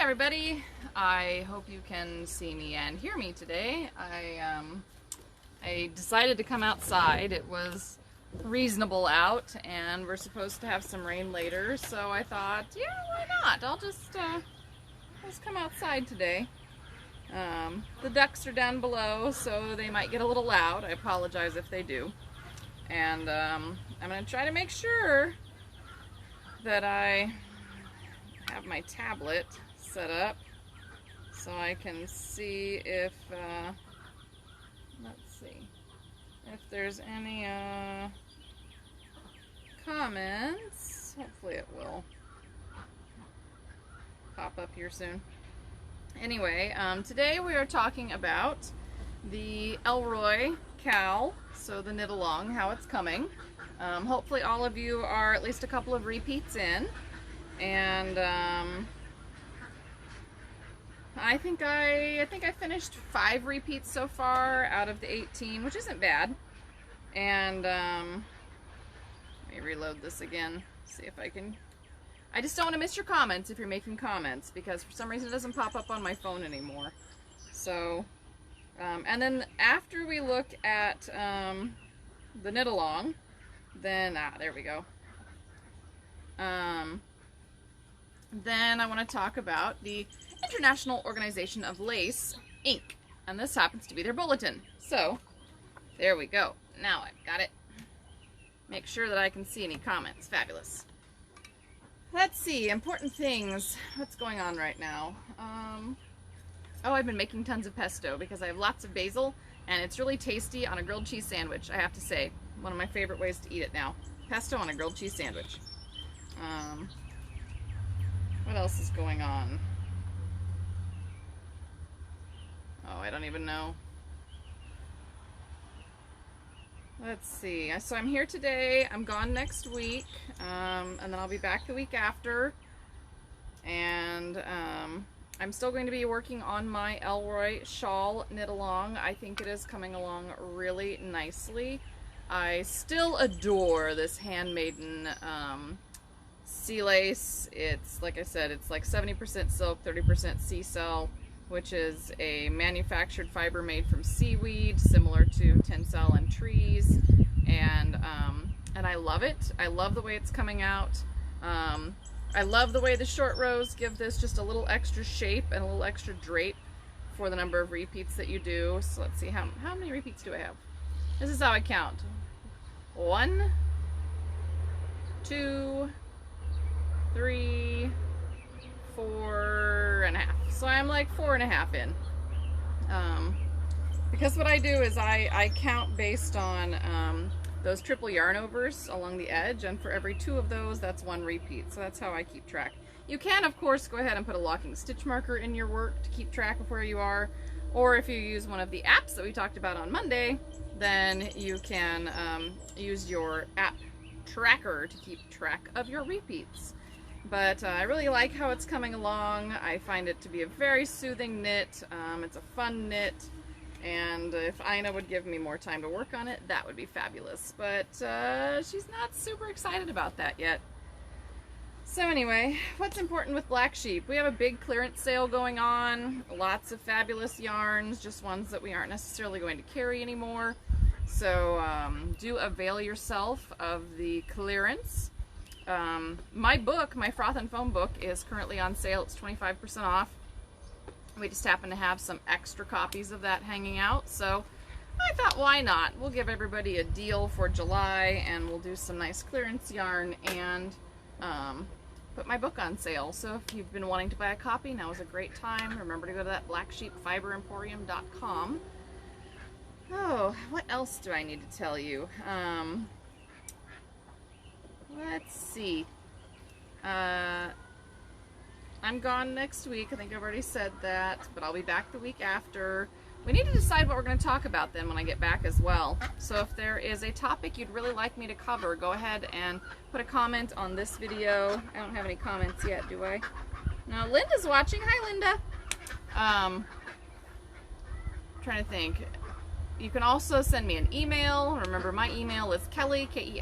everybody. I hope you can see me and hear me today. I decided to come outside. It was reasonable out and we're supposed to have some rain later, so I thought, yeah, why not? I'll just come outside today. The ducks are down below, so they might get a little loud. I apologize if they do. And I'm going to try to make sure that I have my tablet set up so I can see if, let's see, if there's any comments. Hopefully it will pop up here soon. Anyway, today we are talking about the Elroy KAL, so the knit along, how it's coming. Hopefully all of you are at least a couple of repeats in, and I think I finished 5 repeats so far out of the 18, which isn't bad. And let me reload this again, see if I can. I just don't want to miss your comments if you're making comments, because for some reason it doesn't pop up on my phone anymore. So, and then after we look at the knit along, then there we go. Then I want to talk about the International Organization of Lace, Inc. And this happens to be their bulletin. So, there we go. Now I've got it. Make sure that I can see any comments. Fabulous. Let's see, important things. What's going on right now? Oh, I've been making tons of pesto because I have lots of basil, and it's really tasty on a grilled cheese sandwich, I have to say. One of my favorite ways to eat it now. Pesto on a grilled cheese sandwich. What else is going on? Oh, I don't even know. Let's see. So I'm here today. I'm gone next week. And then I'll be back the week after. And I'm still going to be working on my Elroy shawl knit along. I think it is coming along really nicely. I still adore this handmaiden sea lace. It's, like I said, it's like 70% silk, 30% sea cell, which is a manufactured fiber made from seaweed, similar to tencel and trees, and I love it. I love the way it's coming out. I love the way the short rows give this just a little extra shape and a little extra drape for the number of repeats that you do. So let's see, how many repeats do I have? This is how I count. 1, 2, 3, 4.5. So I'm like 4.5 in. Because what I do is I count based on those triple yarn overs along the edge, and for every 2 of those, that's 1 repeat. So that's how I keep track. You can, of course, go ahead and put a locking stitch marker in your work to keep track of where you are, or if you use one of the apps that we talked about on Monday, then you can use your app tracker to keep track of your repeats. But I really like how it's coming along. I find it to be a very soothing knit. It's a fun knit, and if Ina would give me more time to work on it, that would be fabulous. But she's not super excited about that yet. So anyway, what's important with Black Sheep? We have a big clearance sale going on. Lots of fabulous yarns, just ones that we aren't necessarily going to carry anymore. So do avail yourself of the clearance. My book, my Froth and Foam book, is currently on sale. It's 25% off. We just happen to have some extra copies of that hanging out, so I thought, why not? We'll give everybody a deal for July, and we'll do some nice clearance yarn and put my book on sale. So if you've been wanting to buy a copy, now is a great time. Remember to go to that blacksheepfiberemporium.com. Oh, what else do I need to tell you? Let's see. I'm gone next week. I think I've already said that, but I'll be back the week after. We need to decide what we're going to talk about then when I get back as well. So if there is a topic you'd really like me to cover, go ahead and put a comment on this video. I don't have any comments yet, do I? No, Linda's watching. Hi, Linda. Trying to think. You can also send me an email. Remember, my email is Kelly, Kelli,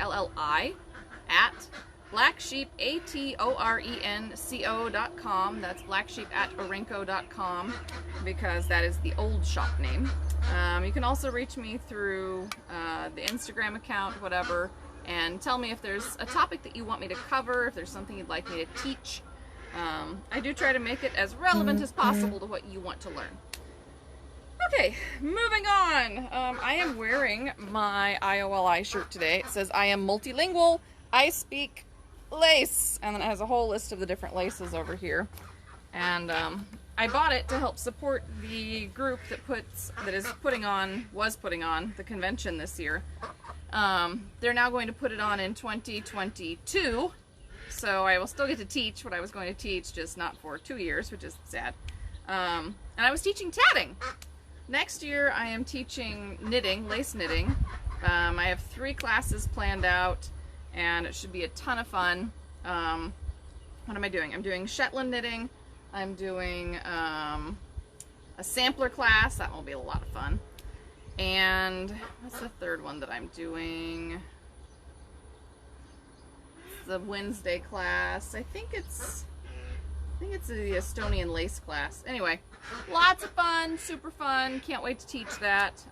@ blacksheep@orenco.com. That's blacksheep@orenco.com because that is the old shop name. You can also reach me through the Instagram account, whatever, and tell me if there's a topic that you want me to cover, if there's something you'd like me to teach. I do try to make it as relevant as possible to what you want to learn. Okay, moving on. I am wearing my I.O.L.I shirt today. It says, I am multilingual, I speak lace. And then it has a whole list of the different laces over here. And I bought it to help support the group that was putting on the convention this year. They're now going to put it on in 2022. So I will still get to teach what I was going to teach, just not for 2 years, which is sad. And I was teaching tatting. Next year I am teaching knitting, lace knitting. I have 3 classes planned out and it should be a ton of fun. What am I doing? I'm doing Shetland knitting. I'm doing a sampler class. That will be a lot of fun. And what's the third one that I'm doing? The Wednesday class. I think it's the Estonian lace class. Anyway, lots of fun, super fun. Can't wait to teach that.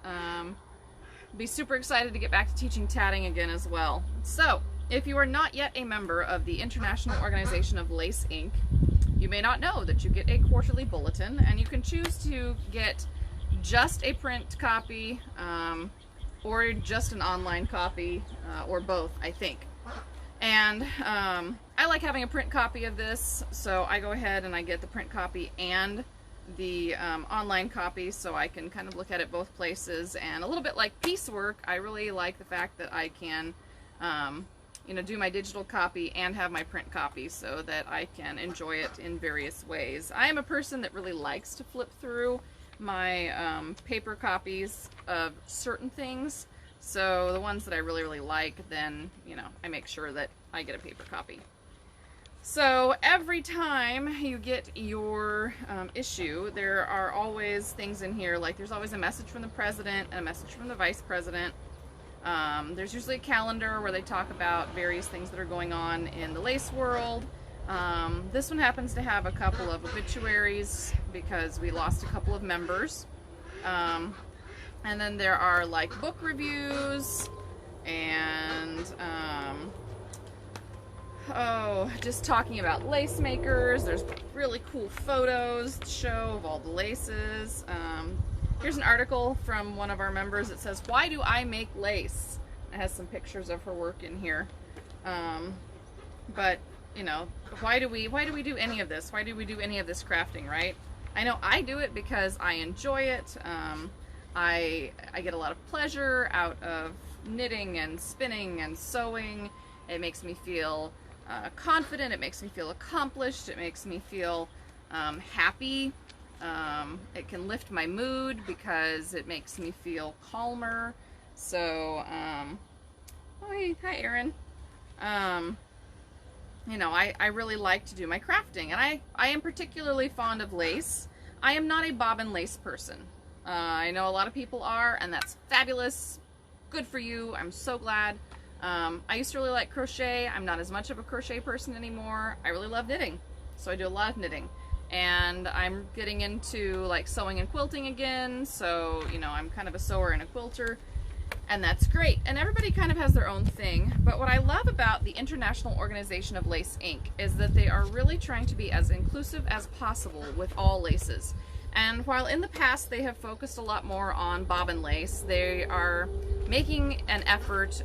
Be super excited to get back to teaching tatting again as well. So, if you are not yet a member of the International Organization of Lace Inc., you may not know that you get a quarterly bulletin, and you can choose to get just a print copy, or just an online copy, or both, I think. And I like having a print copy of this, so I go ahead and I get the print copy and the online copy so I can kind of look at it both places. And a little bit like piecework, I really like the fact that I can do my digital copy and have my print copy so that I can enjoy it in various ways. I am a person that really likes to flip through my paper copies of certain things. So the ones that I really, really like, then, I make sure that I get a paper copy. So every time you get your issue, there are always things in here, like there's always a message from the president and a message from the vice president. There's usually a calendar where they talk about various things that are going on in the lace world. This one happens to have a couple of obituaries because we lost a couple of members. And then there are like book reviews and just talking about lace makers. There's really cool photos to show of all the laces. Here's an article from one of our members that says, "Why do I make lace?" It has some pictures of her work in here. But why do we do any of this? Why do we do any of this crafting, right? I know I do it because I enjoy it. I get a lot of pleasure out of knitting and spinning and sewing. It makes me feel confident. It makes me feel accomplished. It makes me feel happy. It can lift my mood because it makes me feel calmer. So, hi Erin. I really like to do my crafting, and I am particularly fond of lace. I am not a bobbin lace person. I know a lot of people are, and that's fabulous. Good for you. I'm so glad. I used to really like crochet. I'm not as much of a crochet person anymore. I really love knitting, so I do a lot of knitting. And I'm getting into like sewing and quilting again, so I'm kind of a sewer and a quilter, and that's great. And everybody kind of has their own thing, but what I love about the International Organization of Lace Inc. is that they are really trying to be as inclusive as possible with all laces. And while in the past they have focused a lot more on bobbin lace, they are making an effort,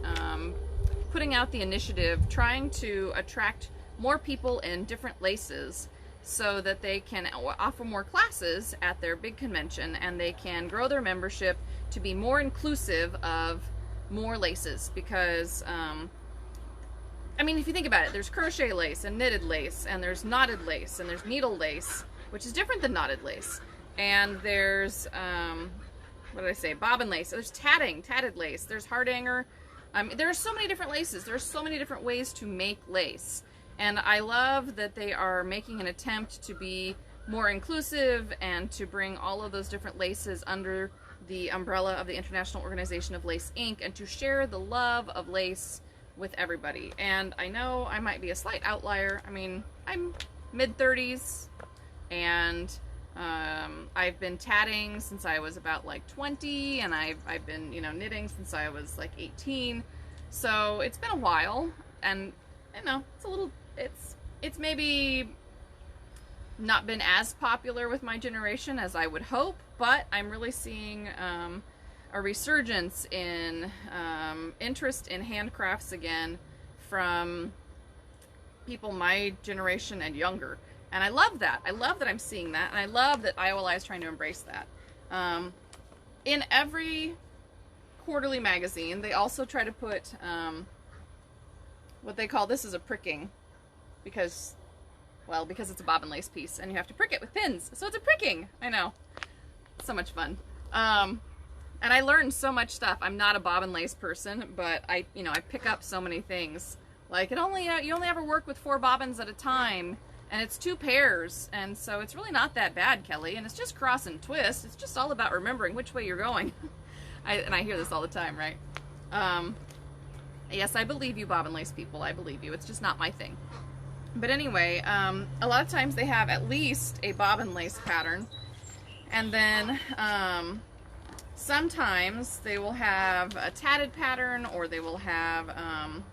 putting out the initiative, trying to attract more people in different laces so that they can offer more classes at their big convention, and they can grow their membership to be more inclusive of more laces. Because, if you think about it, there's crochet lace and knitted lace, and there's knotted lace, and there's needle lace, which is different than knotted lace. And there's, bobbin lace. There's tatted lace. There's hardanger. There are so many different laces. There are so many different ways to make lace. And I love that they are making an attempt to be more inclusive and to bring all of those different laces under the umbrella of the International Organization of Lace Inc. and to share the love of lace with everybody. And I know I might be a slight outlier. I mean, I'm mid-30s, and I've been tatting since I was about like 20, and I've been, you know, knitting since I was like 18. So it's been a while, and you know, it's a little, it's maybe not been as popular with my generation as I would hope, but I'm really seeing a resurgence in interest in handcrafts again from people my generation and younger. And I love that. I love that I'm seeing that, and I love that I.O.L.I is trying to embrace that. In every quarterly magazine, they also try to put what they call, this is a pricking, because, well, because it's a bobbin lace piece, and you have to prick it with pins, so it's a pricking. I know. So much fun. And I learned so much stuff. I'm not a bobbin lace person, but I pick up so many things. Like, you only ever work with 4 bobbins at a time, and it's 2 pairs, and so it's really not that bad, Kelly, and it's just cross and twist. It's just all about remembering which way you're going. And I hear this all the time, right? Yes, I believe you, bobbin lace people. I believe you. It's just not my thing. But anyway, a lot of times they have at least a bobbin lace pattern, and then sometimes they will have a tatted pattern, or they will have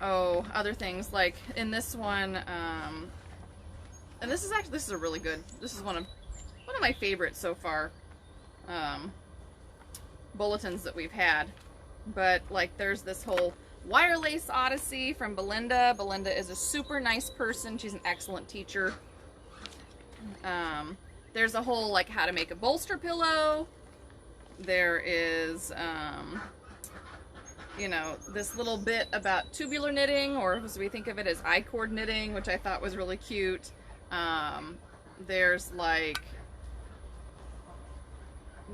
other things, like in this one, and this is a really good, this is one of my favorites so far, bulletins that we've had. But like, there's this whole wire lace odyssey from Belinda. Belinda is a super nice person. She's an excellent teacher. There's a whole, like, how to make a bolster pillow. There is you know, this little bit about tubular knitting, or as we think of it as I-cord knitting, which I thought was really cute. There's like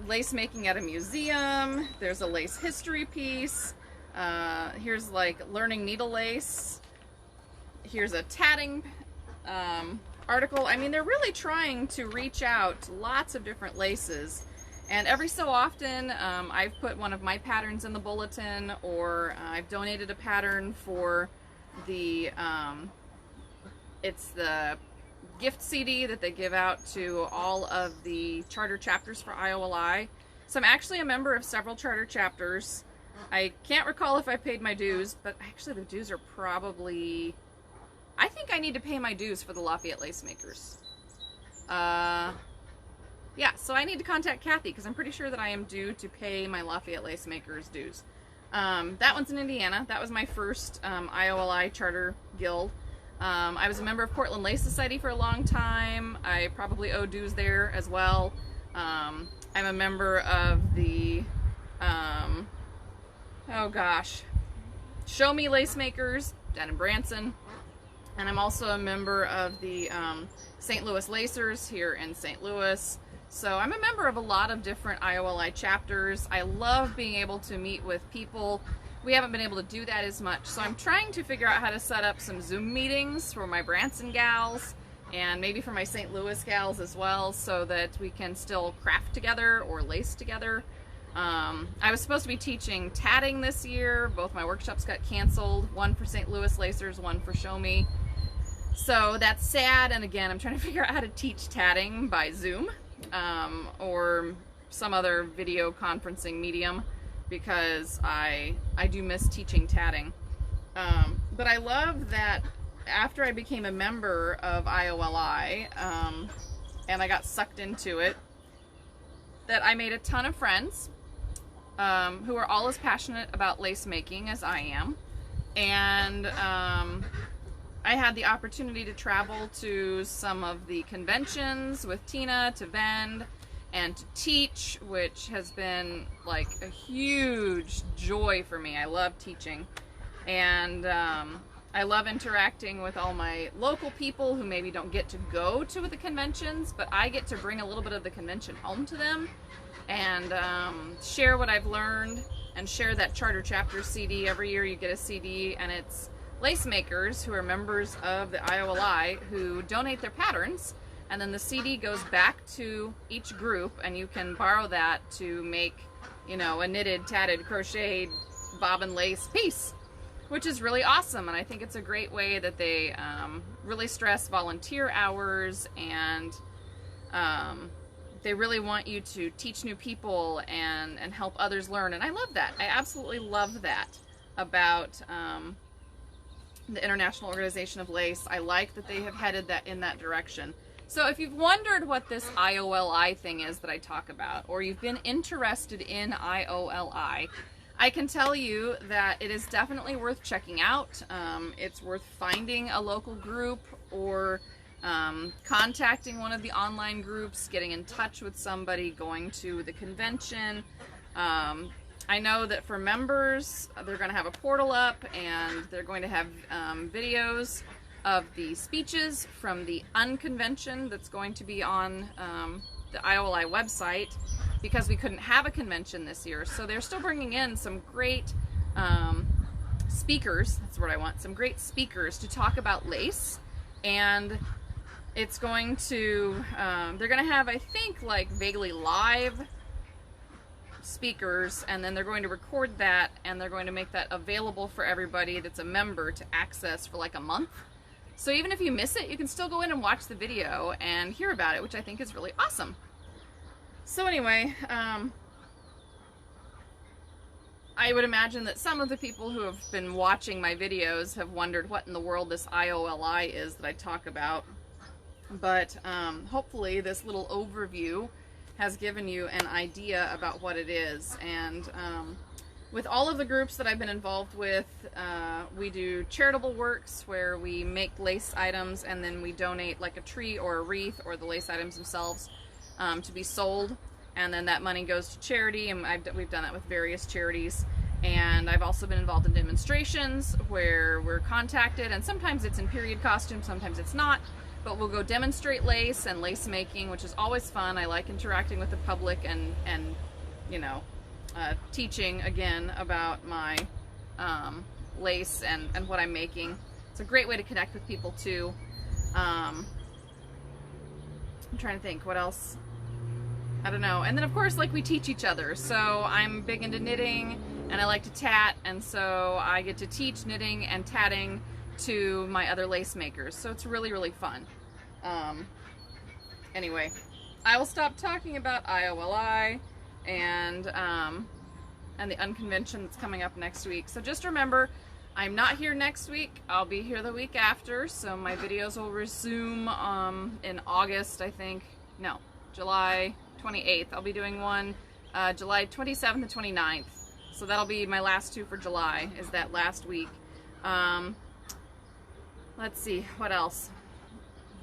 lace making at a museum. There's a lace history piece. Here's like learning needle lace. Here's a tatting article. I mean, they're really trying to reach out to lots of different laces. And every so often, I've put one of my patterns in the bulletin, or I've donated a pattern for the, it's the gift CD that they give out to all of the charter chapters for I.O.L.I. So I'm actually a member of several charter chapters. I can't recall if I paid my dues, but actually the dues are probably, I think I need to pay my dues for the Lafayette Lace Makers. Yeah, so I need to contact Kathy, because I'm pretty sure that I am due to pay my Lafayette Lace Makers dues. That one's in Indiana. That was my first I.O.L.I charter guild. I was a member of Portland Lace Society for a long time. I probably owe dues there as well. I'm a member of the, oh gosh, Show Me Lace Makers down in Branson. And I'm also a member of the St. Louis Lacers here in St. Louis. So I'm a member of a lot of different I.O.L.I chapters. I love being able to meet with people. We haven't been able to do that as much, so I'm trying to figure out how to set up some Zoom meetings for my Branson gals, and maybe for my St. Louis gals as well, so that we can still craft together or lace together. I was supposed to be teaching tatting this year. Both my workshops got canceled, one for St. Louis Lacers, one for Show Me. So that's sad, and again, I'm trying to figure out how to teach tatting by Zoom. Or some other video conferencing medium, because I do miss teaching tatting. But I love that after I became a member of I.O.L.I, and I got sucked into it, that I made a ton of friends who are all as passionate about lace making as I am. And I had the opportunity to travel to some of the conventions with Tina to vend and to teach, which has been like a huge joy for me. I love teaching, and I love interacting with all my local people who maybe don't get to go to the conventions, but I get to bring a little bit of the convention home to them and share what I've learned, and share that charter chapter CD. Every year you get a CD, and it's lace makers who are members of the I.O.L.I who donate their patterns, and then the CD goes back to each group, and you can borrow that to make, you know, a knitted, tatted, crocheted bobbin lace piece, which is really awesome. And I think it's a great way that they really stress volunteer hours, and they really want you to teach new people and help others learn. And I love that. I absolutely love that about the International Organization of Lace. I like that they have headed that in that direction. So if you've wondered what this I.O.L.I thing is that I talk about, or you've been interested in I.O.L.I, I can tell you that it is definitely worth checking out. It's worth finding a local group, or contacting one of the online groups, getting in touch with somebody, going to the convention. I know that for members, they're going to have a portal up, and they're going to have videos of the speeches from the unconvention that's going to be on the I.O.L.I website, because we couldn't have a convention this year. So they're still bringing in some great speakers, that's what I want, some great speakers to talk about lace. And it's going to, they're going to have, I think, like vaguely live speakers, and then they're going to record that, and they're going to make that available for everybody that's a member to access for like a month. So even if you miss it, you can still go in and watch the video and hear about it, which I think is really awesome. So anyway, I would imagine that some of the people who have been watching my videos have wondered what in the world this I.O.L.I is that I talk about. But hopefully this little overview has given you an idea about what it is. And with all of the groups that I've been involved with, we do charitable works where we make lace items, and then we donate like a tree or a wreath or the lace items themselves to be sold, and then that money goes to charity. And we've done that with various charities. And I've also been involved in demonstrations where we're contacted, and sometimes it's in period costume, sometimes it's not. But we'll go demonstrate lace and lace making, which is always fun. I like interacting with the public and you know, teaching again about my lace and what I'm making. It's a great way to connect with people too. I'm trying to think what else. I don't know. And then of course, like, we teach each other. So I'm big into knitting, and I like to tat, and so I get to teach knitting and tatting to my other lace makers. So it's really, really fun. Anyway, I will stop talking about I.O.L.I and the unconvention that's coming up next week. So just remember, I'm not here next week. I'll be here the week after. So my videos will resume in August, I think. No, July 28th. I'll be doing one July 27th to 29th. So that'll be my last two for July, is that last week. Let's see, what else?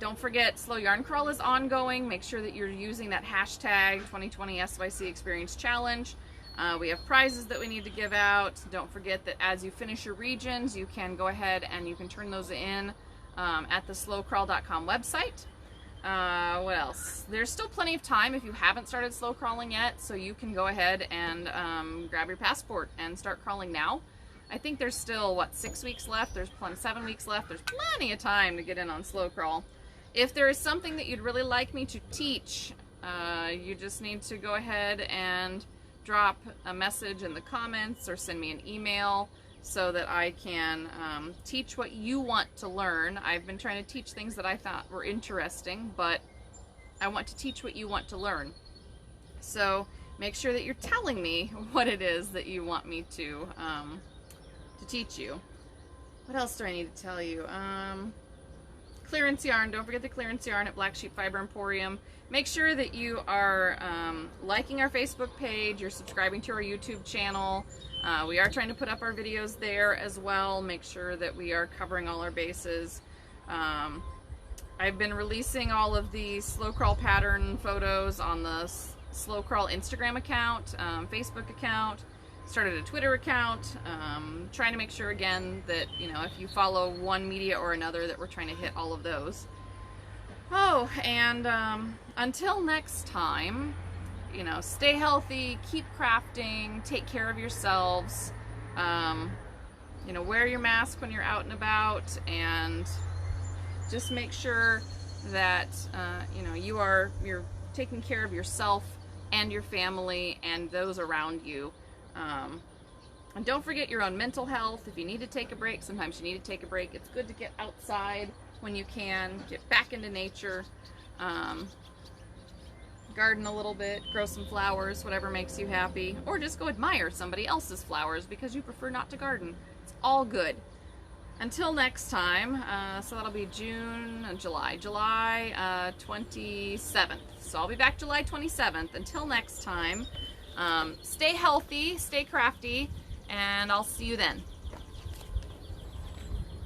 Don't forget, Slow Yarn Crawl is ongoing. Make sure that you're using that hashtag 2020 SYC Experience Challenge. We have prizes that we need to give out. Don't forget that as you finish your regions, you can go ahead and you can turn those in at the slowcrawl.com website. What else? There's still plenty of time if you haven't started slow crawling yet, so you can go ahead and grab your passport and start crawling now. I think there's still, what, 6 weeks left? There's 7 weeks left. There's plenty of time to get in on slow crawl. If there is something that you'd really like me to teach, you just need to go ahead and drop a message in the comments or send me an email so that I can teach what you want to learn. I've been trying to teach things that I thought were interesting, but I want to teach what you want to learn. So make sure that you're telling me what it is that you want me to teach you. What else do I need to tell you? Clearance yarn. Don't forget the clearance yarn at Black Sheep Fiber Emporium. Make sure that you are liking our Facebook page, you're subscribing to our YouTube channel. We are trying to put up our videos there as well. Make sure that we are covering all our bases. I've been releasing all of the slow crawl pattern photos on the Slow Crawl Instagram account, Facebook account. Started a Twitter account, trying to make sure again that, you know, if you follow one media or another, that we're trying to hit all of those. Oh, and until next time, you know, stay healthy, keep crafting, take care of yourselves, you know, wear your mask when you're out and about, and just make sure that, you know, you're taking care of yourself and your family and those around you. And don't forget your own mental health. If you need to take a break, sometimes you need to take a break. It's good to get outside when you can, get back into nature, garden a little bit, grow some flowers, whatever makes you happy, or just go admire somebody else's flowers because you prefer not to garden. It's all good. Until next time, so that'll be July 27th. So I'll be back July 27th. Until next time, stay healthy, stay crafty, and I'll see you then.